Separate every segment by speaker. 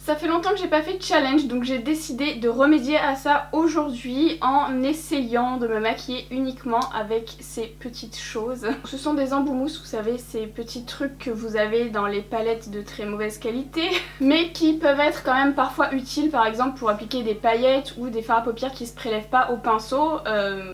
Speaker 1: Ça fait longtemps que j'ai pas fait de challenge, donc j'ai décidé de remédier à ça aujourd'hui en essayant de me maquiller uniquement avec ces petites choses. Ce sont des embouts mousse, vous savez, ces petits trucs que vous avez dans les palettes de très mauvaise qualité, mais qui peuvent être quand même parfois utiles, par exemple pour appliquer des paillettes ou des fards à paupières qui se prélèvent pas au pinceau.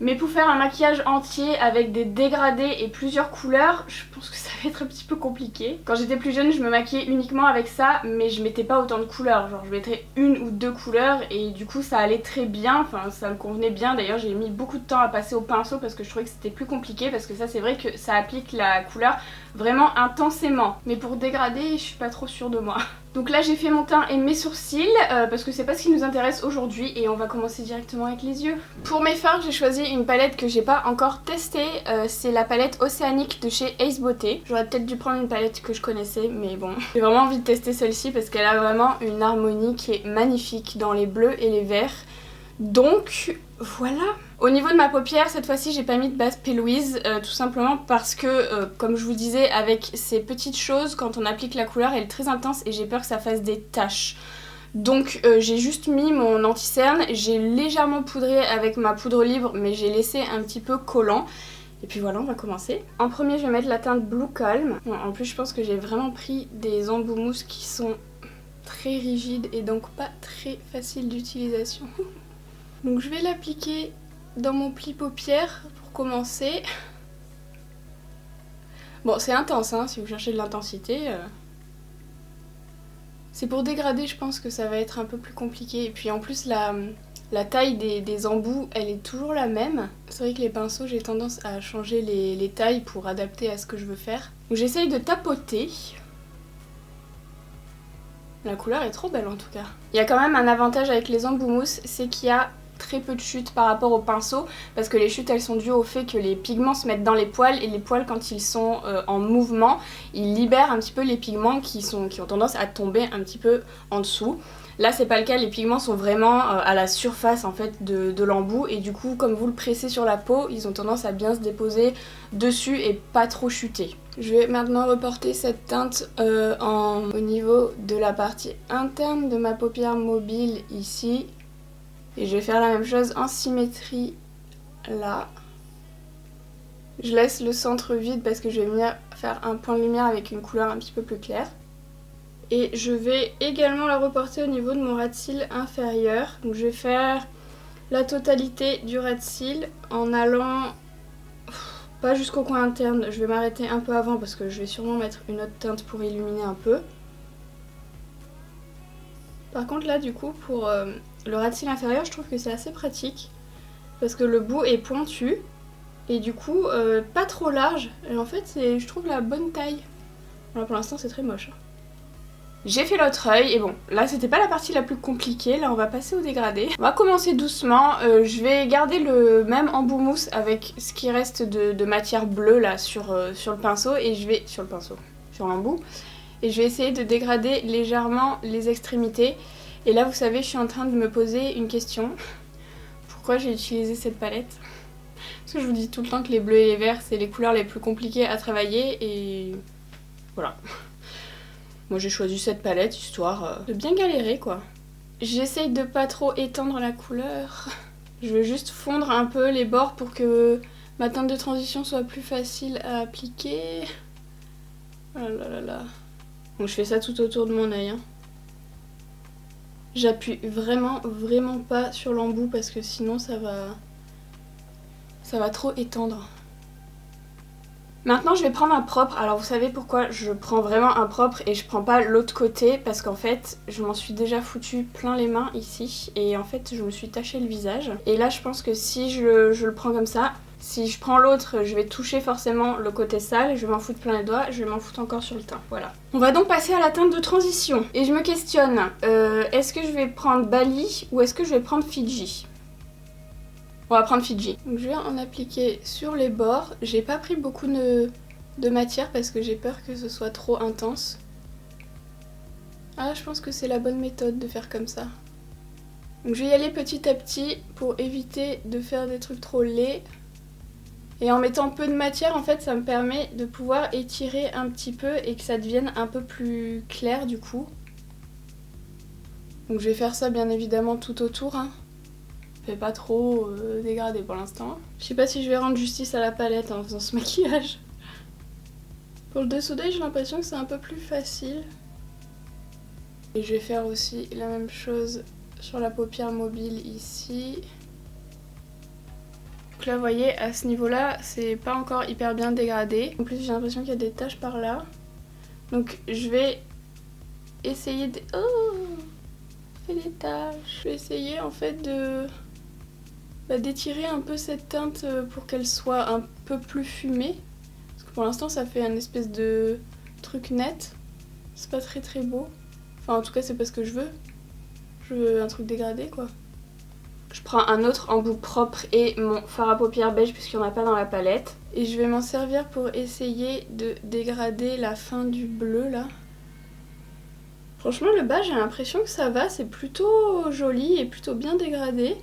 Speaker 1: Mais pour faire un maquillage entier avec des dégradés et plusieurs couleurs, je pense que ça va être un petit peu compliqué. Quand j'étais plus jeune, je me maquillais uniquement avec ça, mais je mettais pas autant de couleurs. Genre je mettrais une ou deux couleurs et du coup ça allait très bien, enfin ça me convenait bien. D'ailleurs j'ai mis beaucoup de temps à passer au pinceau parce que je trouvais que c'était plus compliqué, parce que ça c'est vrai que ça applique la couleur vraiment intensément. Mais pour dégrader, je suis pas trop sûre de moi. Donc là j'ai fait mon teint et mes sourcils parce que c'est pas ce qui nous intéresse aujourd'hui et on va commencer directement avec les yeux. Pour mes fards j'ai choisi une palette que j'ai pas encore testée, c'est la palette Océanique de chez Ace Beauté. J'aurais peut-être dû prendre une palette que je connaissais mais bon. J'ai vraiment envie de tester celle-ci parce qu'elle a vraiment une harmonie qui est magnifique dans les bleus et les verts. Donc voilà. Au niveau de ma paupière, cette fois-ci j'ai pas mis de base P. Louise, tout simplement parce que, comme je vous disais, avec ces petites choses, quand on applique la couleur, elle est très intense et j'ai peur que ça fasse des taches. Donc j'ai juste mis mon anti-cerne, j'ai légèrement poudré avec ma poudre libre, mais j'ai laissé un petit peu collant. Et puis voilà, on va commencer. En premier, je vais mettre la teinte Blue Calm. Bon, en plus, je pense que j'ai vraiment pris des embouts mousse qui sont très rigides et donc pas très faciles d'utilisation. Donc je vais l'appliquer dans mon pli paupière pour commencer. Bon, c'est intense, hein, si vous cherchez de l'intensité. C'est pour dégrader, je pense que ça va être un peu plus compliqué. Et puis en plus, la taille des embouts, elle est toujours la même. C'est vrai que les pinceaux, j'ai tendance à changer les tailles pour adapter à ce que je veux faire. Donc j'essaye de tapoter. La couleur est trop belle en tout cas. Il y a quand même un avantage avec les embouts mousse, c'est qu'il y a très peu de chutes par rapport au pinceau, parce que les chutes elles sont dues au fait que les pigments se mettent dans les poils et les poils quand ils sont en mouvement, ils libèrent un petit peu les pigments qui ont tendance à tomber un petit peu en dessous. Là c'est pas le cas, les pigments sont vraiment à la surface en fait de l'embout et du coup comme vous le pressez sur la peau, ils ont tendance à bien se déposer dessus et pas trop chuter. Je vais maintenant reporter cette teinte au niveau de la partie interne de ma paupière mobile ici. Et je vais faire la même chose en symétrie là. Je laisse le centre vide parce que je vais venir faire un point de lumière avec une couleur un petit peu plus claire. Et je vais également la reporter au niveau de mon ras de cils inférieur. Donc je vais faire la totalité du ras de cils en allant pas jusqu'au coin interne. Je vais m'arrêter un peu avant parce que je vais sûrement mettre une autre teinte pour illuminer un peu. Par contre là du coup pour le ras de cils inférieur, je trouve que c'est assez pratique parce que le bout est pointu et du coup pas trop large. Et en fait c'est, je trouve, la bonne taille. Alors pour l'instant c'est très moche. J'ai fait l'autre œil et bon, là c'était pas la partie la plus compliquée, là on va passer au dégradé. On va commencer doucement, je vais garder le même embout mousse avec ce qui reste de matière bleue là sur le pinceau et je vais... sur l'embout. Et je vais essayer de dégrader légèrement les extrémités. Et là vous savez, je suis en train de me poser une question. Pourquoi j'ai utilisé cette palette? Parce que je vous dis tout le temps que les bleus et les verts c'est les couleurs les plus compliquées à travailler et voilà. Moi j'ai choisi cette palette histoire de bien galérer quoi. J'essaye de pas trop étendre la couleur. Je veux juste fondre un peu les bords pour que ma teinte de transition soit plus facile à appliquer. Oh là là là. Donc je fais ça tout autour de mon œil. Hein. J'appuie vraiment pas sur l'embout parce que sinon ça va trop étendre. Maintenant je vais prendre un propre. Alors vous savez pourquoi je prends vraiment un propre et je prends pas l'autre côté, parce qu'en fait je m'en suis déjà foutu plein les mains ici et en fait je me suis taché le visage. Et là je pense que si je le prends comme ça, si je prends l'autre je vais toucher forcément le côté sale, je vais m'en foutre plein les doigts, je vais m'en foutre encore sur le teint. Voilà. On va donc passer à la teinte de transition. Et je me questionne, est-ce que je vais prendre Bali ou est-ce que je vais prendre Fiji? On va prendre Fiji. Donc je vais en appliquer sur les bords. J'ai pas pris beaucoup de matière parce que j'ai peur que ce soit trop intense. Ah, je pense que c'est la bonne méthode de faire comme ça. Donc je vais y aller petit à petit pour éviter de faire des trucs trop laids. Et en mettant peu de matière, en fait, ça me permet de pouvoir étirer un petit peu et que ça devienne un peu plus clair du coup. Donc je vais faire ça bien évidemment tout autour. Hein. Fais pas trop dégradé pour l'instant. Je sais pas si je vais rendre justice à la palette en faisant ce maquillage. Pour le dessous d'œil, j'ai l'impression que c'est un peu plus facile. Et je vais faire aussi la même chose sur la paupière mobile ici. Donc là, vous voyez, à ce niveau-là, c'est pas encore hyper bien dégradé. En plus, j'ai l'impression qu'il y a des taches par là. Donc je vais essayer de... Oh, ça fait des taches. Je vais essayer en fait de... d'étirer un peu cette teinte pour qu'elle soit un peu plus fumée. Parce que pour l'instant, ça fait un espèce de truc net. C'est pas très très beau. Enfin, en tout cas, c'est pas ce que je veux. Je veux un truc dégradé, quoi. Je prends un autre embout propre et mon fard à paupières beige puisqu'il n'y en a pas dans la palette. Et je vais m'en servir pour essayer de dégrader la fin du bleu, là. Franchement, le bas, j'ai l'impression que ça va. C'est plutôt joli et plutôt bien dégradé.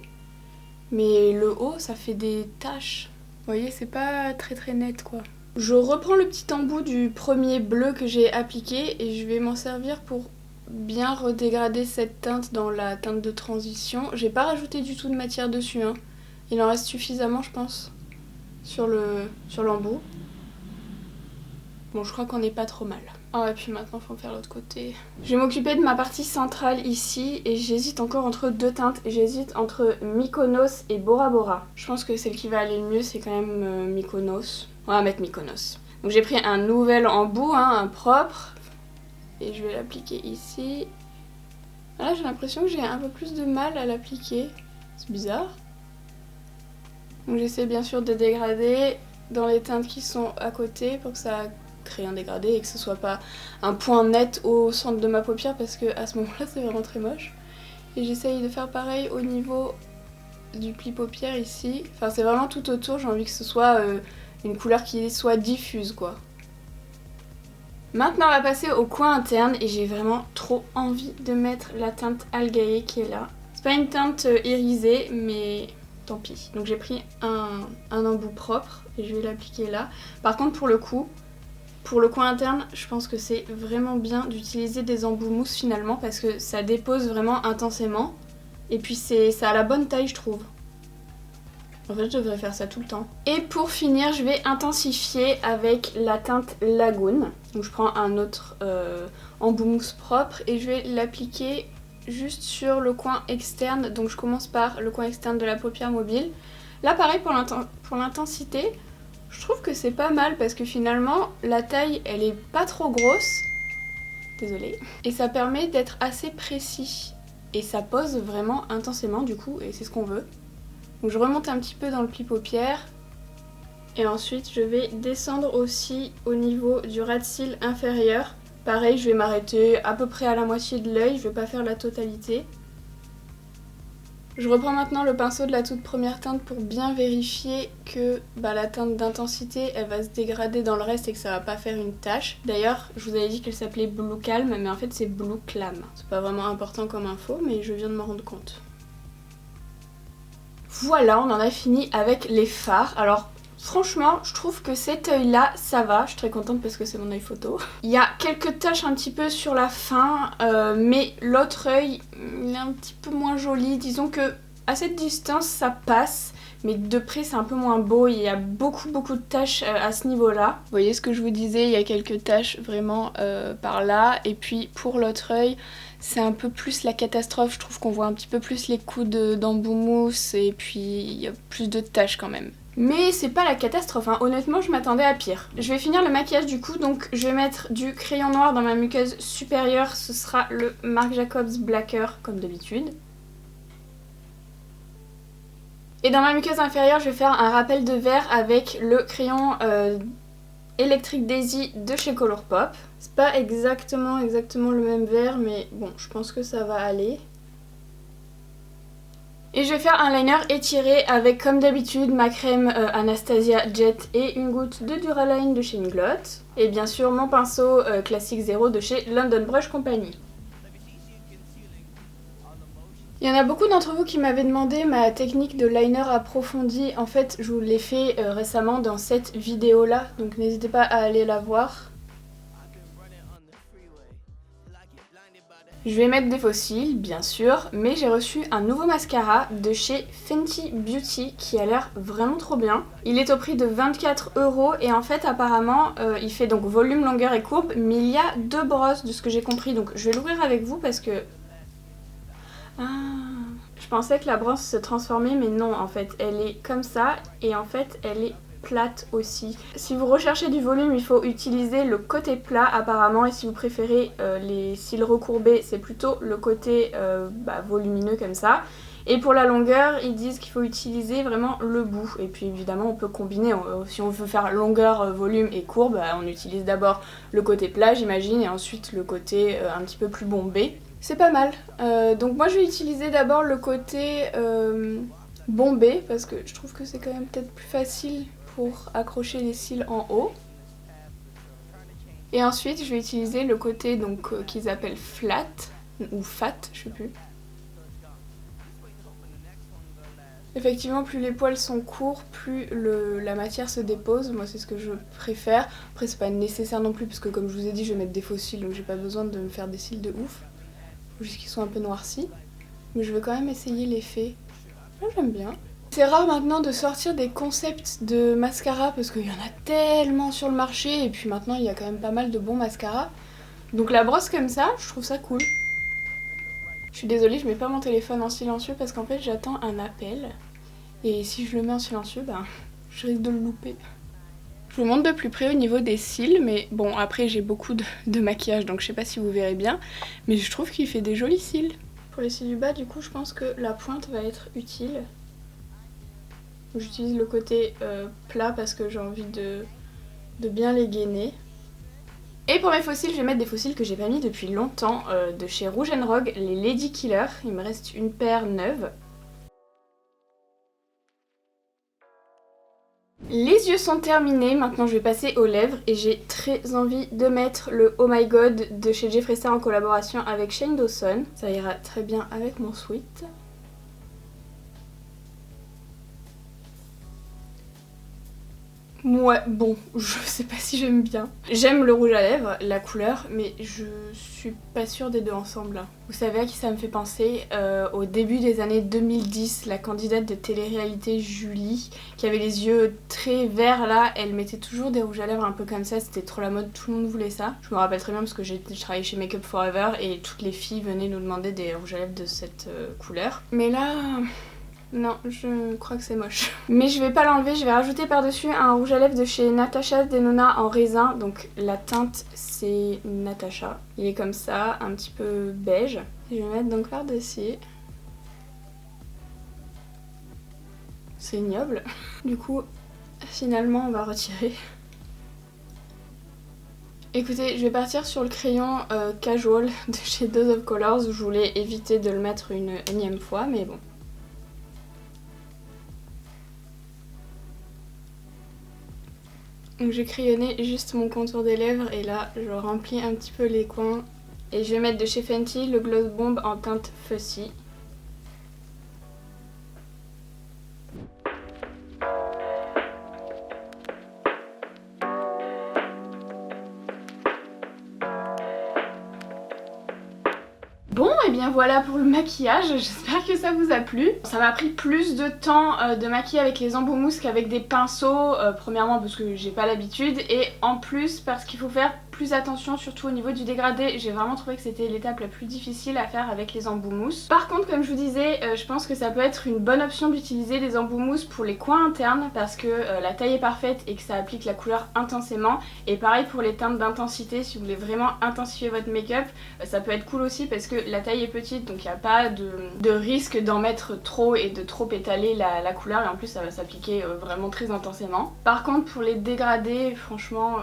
Speaker 1: Mais le haut, ça fait des taches. Vous voyez, c'est pas très très net, quoi. Je reprends le petit embout du premier bleu que j'ai appliqué et je vais m'en servir pour bien redégrader cette teinte dans la teinte de transition. J'ai pas rajouté du tout de matière dessus, hein. Il en reste suffisamment, je pense, sur l'embout. Bon, je crois qu'on n'est pas trop mal. Ah ouais, puis maintenant, faut faire l'autre côté. Je vais m'occuper de ma partie centrale ici et j'hésite encore entre deux teintes. J'hésite entre Mykonos et Bora Bora. Je pense que celle qui va aller le mieux, c'est quand même Mykonos. On va mettre Mykonos. Donc j'ai pris un nouvel embout, hein, un propre. Et je vais l'appliquer ici. Là, j'ai l'impression que j'ai un peu plus de mal à l'appliquer. C'est bizarre. Donc j'essaie bien sûr de dégrader dans les teintes qui sont à côté pour que ça crée un dégradé et que ce soit pas un point net au centre de ma paupière parce que à ce moment-là, c'est vraiment très moche. Et j'essaye de faire pareil au niveau du pli paupière ici. Enfin, c'est vraiment tout autour. J'ai envie que ce soit une couleur qui soit diffuse, quoi. Maintenant on va passer au coin interne et j'ai vraiment trop envie de mettre la teinte Algae qui est là. C'est pas une teinte irisée mais tant pis. Donc j'ai pris un embout propre et je vais l'appliquer là. Par contre pour le coup, pour le coin interne, je pense que c'est vraiment bien d'utiliser des embouts mousse finalement parce que ça dépose vraiment intensément. Et puis ça a la bonne taille je trouve. En fait, je devrais faire ça tout le temps. Et pour finir, je vais intensifier avec la teinte Lagoon. Donc je prends un autre embout mousse propre et je vais l'appliquer juste sur le coin externe. Donc je commence par le coin externe de la paupière mobile. Là, pareil pour l'intensité, je trouve que c'est pas mal parce que finalement, la taille, elle est pas trop grosse. Désolée. Et ça permet d'être assez précis. Et ça pose vraiment intensément du coup, et c'est ce qu'on veut. Donc je remonte un petit peu dans le pli paupière et ensuite je vais descendre aussi au niveau du ras de cils inférieur. Pareil, je vais m'arrêter à peu près à la moitié de l'œil, je vais pas faire la totalité. Je reprends maintenant le pinceau de la toute première teinte pour bien vérifier que la teinte d'intensité elle va se dégrader dans le reste et que ça va pas faire une tache. D'ailleurs, je vous avais dit qu'elle s'appelait Blue Calm, mais en fait c'est Blue Clam. C'est pas vraiment important comme info, mais je viens de m'en rendre compte. Voilà, on en a fini avec les fards. Alors franchement, je trouve que cet œil là, ça va. Je suis très contente parce que c'est mon œil photo. Il y a quelques taches un petit peu sur la fin, mais l'autre œil, il est un petit peu moins joli. Disons que à cette distance, ça passe. Mais de près, c'est un peu moins beau. Il y a beaucoup de taches à ce niveau-là. Vous voyez ce que je vous disais, il y a quelques taches vraiment par là. Et puis pour l'autre œil, c'est un peu plus la catastrophe. Je trouve qu'on voit un petit peu plus les coups d'embout mousse et puis il y a plus de taches quand même. Mais c'est pas la catastrophe, hein. Honnêtement je m'attendais à pire. Je vais finir le maquillage du coup, donc je vais mettre du crayon noir dans ma muqueuse supérieure. Ce sera le Marc Jacobs Blacker comme d'habitude. Et dans ma muqueuse inférieure, je vais faire un rappel de vert avec le crayon Electric Daisy de chez Colourpop. C'est pas exactement le même vert, mais bon, je pense que ça va aller. Et je vais faire un liner étiré avec, comme d'habitude, ma crème Anastasia Jet et une goutte de Duraline de chez Inglot. Et bien sûr, mon pinceau classique 0 de chez London Brush Company. Il y en a beaucoup d'entre vous qui m'avaient demandé ma technique de liner approfondi. En fait, je vous l'ai fait récemment dans cette vidéo-là, donc n'hésitez pas à aller la voir. Je vais mettre des faux cils, bien sûr, mais j'ai reçu un nouveau mascara de chez Fenty Beauty qui a l'air vraiment trop bien. Il est au prix de 24 € et en fait apparemment il fait donc volume, longueur et courbe, mais il y a 2 brosses de ce que j'ai compris, donc je vais l'ouvrir avec vous parce que... Ah, je pensais que la brosse se transformait mais non, en fait elle est comme ça et en fait elle est plate aussi. Si vous recherchez du volume, il faut utiliser le côté plat apparemment, et si vous préférez les cils recourbés, c'est plutôt le côté volumineux comme ça. Et pour la longueur, ils disent qu'il faut utiliser vraiment le bout. Et puis évidemment, on peut combiner. Si on veut faire longueur, volume et courbe, on utilise d'abord le côté plat, j'imagine, et ensuite le côté un petit peu plus bombé. C'est pas mal. Donc moi, je vais utiliser d'abord le côté bombé, parce que je trouve que c'est quand même peut-être plus facile pour accrocher les cils en haut. Et ensuite je vais utiliser le côté donc qu'ils appellent flat ou fat, je sais plus. Effectivement, plus les poils sont courts, plus la matière se dépose. Moi c'est ce que je préfère. Après c'est pas nécessaire non plus parce que comme je vous ai dit je vais mettre des faux cils, donc j'ai pas besoin de me faire des cils de ouf. Faut juste qu'ils soient un peu noircis. Mais je vais quand même essayer l'effet. Moi j'aime bien. C'est rare maintenant de sortir des concepts de mascara parce qu'il y en a tellement sur le marché et puis maintenant il y a quand même pas mal de bons mascaras. Donc la brosse comme ça, je trouve ça cool. Je suis désolée, je mets pas mon téléphone en silencieux parce qu'en fait j'attends un appel. Et si je le mets en silencieux, je risque de le louper. Je vous montre de plus près au niveau des cils, mais bon après j'ai beaucoup de maquillage donc je sais pas si vous verrez bien. Mais je trouve qu'il fait des jolis cils. Pour les cils du bas du coup je pense que la pointe va être utile. J'utilise le côté plat parce que j'ai envie de bien les gainer. Et pour mes faux cils, je vais mettre des faux cils que j'ai pas mis depuis longtemps de chez Rouge & Rogue, les Lady Killer. Il me reste une paire neuve. Les yeux sont terminés, maintenant je vais passer aux lèvres et j'ai très envie de mettre le Oh My God de chez Jeffree Star en collaboration avec Shane Dawson. Ça ira très bien avec mon sweat. Ouais, bon, je sais pas si j'aime bien. J'aime le rouge à lèvres, la couleur, mais je suis pas sûre des deux ensemble. Vous savez à qui ça me fait penser? Au début des années 2010, la candidate de télé-réalité Julie, qui avait les yeux très verts là, elle mettait toujours des rouges à lèvres un peu comme ça, c'était trop la mode, tout le monde voulait ça. Je me rappelle très bien parce que je travaillais chez Make Up Forever et toutes les filles venaient nous demander des rouges à lèvres de cette couleur. Mais là... Non, je crois que c'est moche. Mais je vais pas l'enlever, je vais rajouter par-dessus un rouge à lèvres de chez Natasha Denona en raisin. Donc la teinte c'est Natasha. Il est comme ça, un petit peu beige. Je vais mettre donc par-dessus. C'est ignoble. Du coup, finalement on va retirer. Écoutez, je vais partir sur le crayon Casual de chez Dose of Colors. Je voulais éviter de le mettre une énième fois, mais bon. Donc j'ai crayonné juste mon contour des lèvres et là je remplis un petit peu les coins. Et je vais mettre de chez Fenty le Gloss Bomb en teinte Fussy. Bon et bien voilà pour le maquillage, j'espère que ça vous a plu. Ça m'a pris plus de temps de maquiller avec les embouts mousse qu'avec des pinceaux, premièrement parce que j'ai pas l'habitude et en plus parce qu'il faut faire plus attention surtout au niveau du dégradé. J'ai vraiment trouvé que c'était l'étape la plus difficile à faire avec les embouts mousse. Par contre comme je vous disais, je pense que ça peut être une bonne option d'utiliser des embouts mousse pour les coins internes parce que la taille est parfaite et que ça applique la couleur intensément. Et pareil pour les teintes d'intensité, si vous voulez vraiment intensifier votre make-up, ça peut être cool aussi parce que la taille est petite donc il n'y a pas de risque d'en mettre trop et de trop étaler la couleur et en plus ça va s'appliquer vraiment très intensément. Par contre pour les dégradés franchement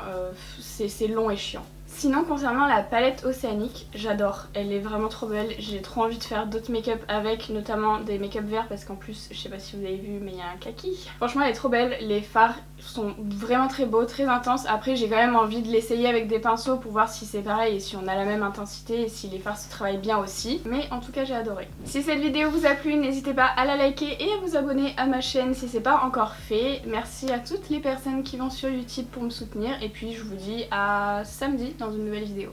Speaker 1: c'est long et chiant. Sinon concernant la palette océanique, j'adore, elle est vraiment trop belle, j'ai trop envie de faire d'autres make-up avec, notamment des make-up verts parce qu'en plus, je sais pas si vous avez vu mais il y a un kaki. Franchement elle est trop belle, les fards sont vraiment très beaux, très intenses, après j'ai quand même envie de l'essayer avec des pinceaux pour voir si c'est pareil et si on a la même intensité et si les fards se travaillent bien aussi, mais en tout cas j'ai adoré. Si cette vidéo vous a plu, n'hésitez pas à la liker et à vous abonner à ma chaîne si c'est pas encore fait. Merci à toutes les personnes qui vont sur YouTube pour me soutenir et puis je vous dis à samedi dans une nouvelle vidéo.